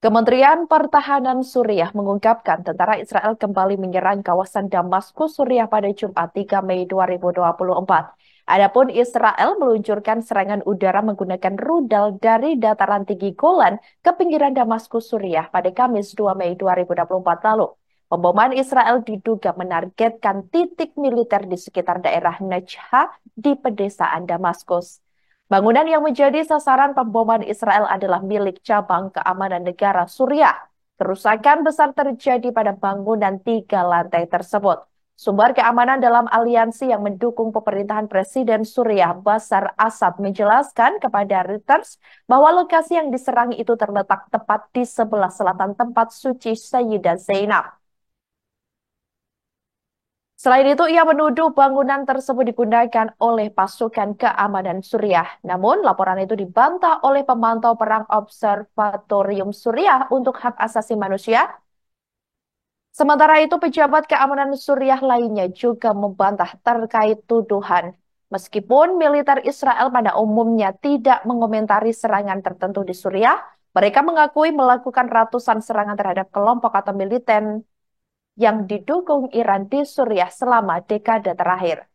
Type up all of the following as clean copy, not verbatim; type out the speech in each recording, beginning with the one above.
Kementerian Pertahanan Suriah mengungkapkan tentara Israel kembali menyerang kawasan Damaskus, Suriah pada Jumat 3 Mei 2024. Adapun Israel meluncurkan serangan udara menggunakan rudal dari dataran tinggi Golan ke pinggiran Damaskus, Suriah pada Kamis 2 Mei 2024 lalu. Pemboman Israel diduga menargetkan titik militer di sekitar daerah Najha di pedesaan Damaskus. Bangunan yang menjadi sasaran pemboman Israel adalah milik cabang keamanan negara Suriah. Kerusakan besar terjadi pada bangunan 3 lantai tersebut. Sumber keamanan dalam aliansi yang mendukung pemerintahan Presiden Suriah Bashar Assad menjelaskan kepada Reuters bahwa lokasi yang diserang itu terletak tepat di sebelah selatan tempat suci Sayyidah Zainab. Selain itu, ia menuduh bangunan tersebut digunakan oleh pasukan keamanan Suriah. Namun, laporan itu dibantah oleh pemantau perang Observatorium Suriah untuk Hak Asasi Manusia. Sementara itu, pejabat keamanan Suriah lainnya juga membantah terkait tuduhan. Meskipun militer Israel pada umumnya tidak mengomentari serangan tertentu di Suriah, mereka mengakui melakukan ratusan serangan terhadap kelompok atau militer yang didukung Iran di Suriah selama dekade terakhir.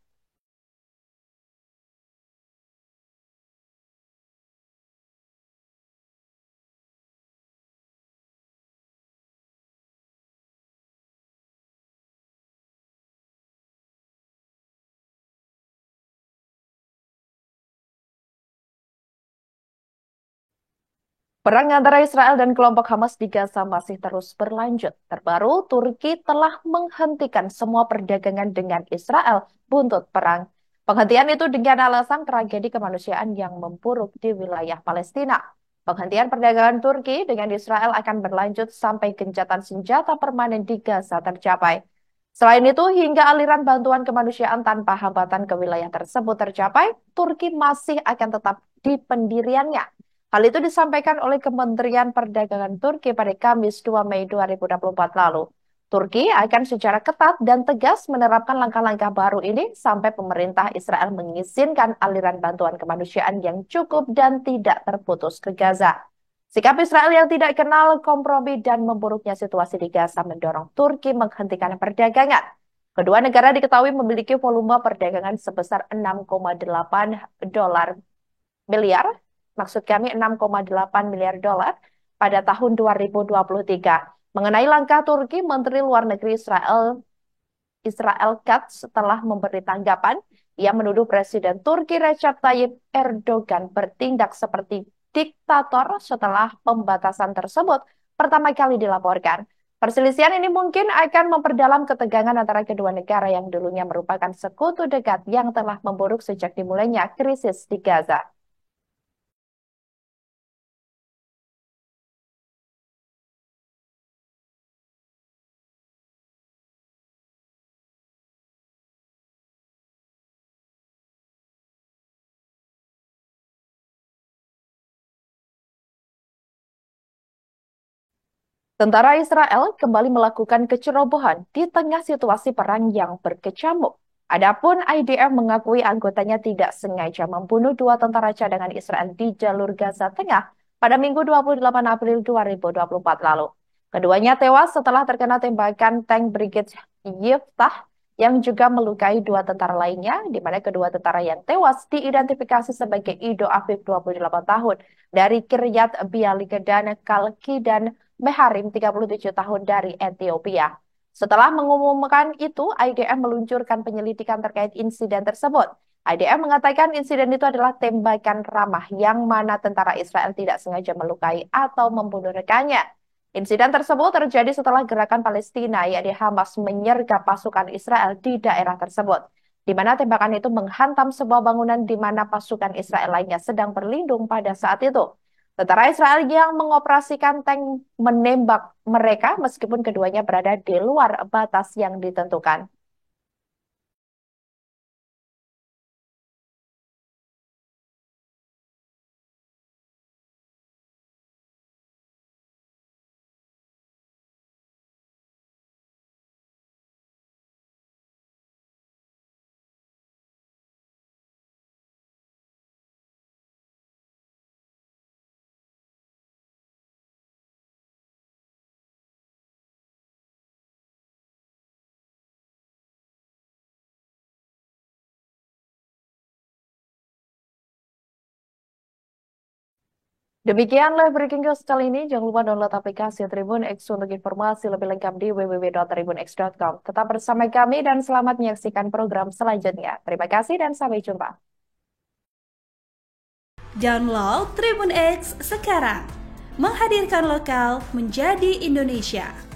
Perang antara Israel dan kelompok Hamas di Gaza masih terus berlanjut. Terbaru, Turki telah menghentikan semua perdagangan dengan Israel buntut perang. Penghentian itu dengan alasan tragedi kemanusiaan yang memburuk di wilayah Palestina. Penghentian perdagangan Turki dengan Israel akan berlanjut sampai gencatan senjata permanen di Gaza tercapai. Selain itu, hingga aliran bantuan kemanusiaan tanpa hambatan ke wilayah tersebut tercapai, Turki masih akan tetap di pendiriannya. Hal itu disampaikan oleh Kementerian Perdagangan Turki pada Kamis 2 Mei 2024 lalu. Turki akan secara ketat dan tegas menerapkan langkah-langkah baru ini sampai pemerintah Israel mengizinkan aliran bantuan kemanusiaan yang cukup dan tidak terputus ke Gaza. Sikap Israel yang tidak kenal kompromi dan memburuknya situasi di Gaza mendorong Turki menghentikan perdagangan. Kedua negara diketahui memiliki volume perdagangan sebesar 6,8 dolar miliar, maksud kami 6,8 miliar dolar pada tahun 2023. Mengenai langkah Turki, Menteri Luar Negeri Israel Katz telah memberi tanggapan. Ia menuduh Presiden Turki Recep Tayyip Erdogan bertindak seperti diktator setelah pembatasan tersebut pertama kali dilaporkan. Perselisihan ini mungkin akan memperdalam ketegangan antara kedua negara yang dulunya merupakan sekutu dekat yang telah memburuk sejak dimulainya krisis di Gaza. Tentara Israel kembali melakukan kecerobohan di tengah situasi perang yang berkecamuk. Adapun IDF mengakui anggotanya tidak sengaja membunuh dua tentara cadangan Israel di jalur Gaza Tengah pada Minggu 28 April 2024 lalu. Keduanya tewas setelah terkena tembakan tank Brigade Yiftah yang juga melukai dua tentara lainnya, di mana kedua tentara yang tewas diidentifikasi sebagai Ido Afif 28 tahun dari Kiryat Bialik dan Kalki dan Meharim 37 tahun dari Ethiopia. Setelah mengumumkan itu, IDF meluncurkan penyelidikan terkait insiden tersebut. IDF mengatakan insiden itu adalah tembakan ramah yang mana tentara Israel tidak sengaja melukai atau membunuh rekannya. Insiden tersebut terjadi setelah gerakan Palestina, yakni Hamas, menyergap pasukan Israel di daerah tersebut, di mana tembakan itu menghantam sebuah bangunan di mana pasukan Israel lainnya sedang berlindung pada saat itu. Tentara Israel yang mengoperasikan tank menembak mereka meskipun keduanya berada di luar batas yang ditentukan. Demikian live breaking news kali ini. Jangan lupa download aplikasi Tribun X untuk informasi lebih lengkap di www.tribunx.com. Tetap bersama kami dan selamat menyaksikan program selanjutnya. Terima kasih dan sampai jumpa. Download Tribun X sekarang. Menghadirkan lokal menjadi Indonesia.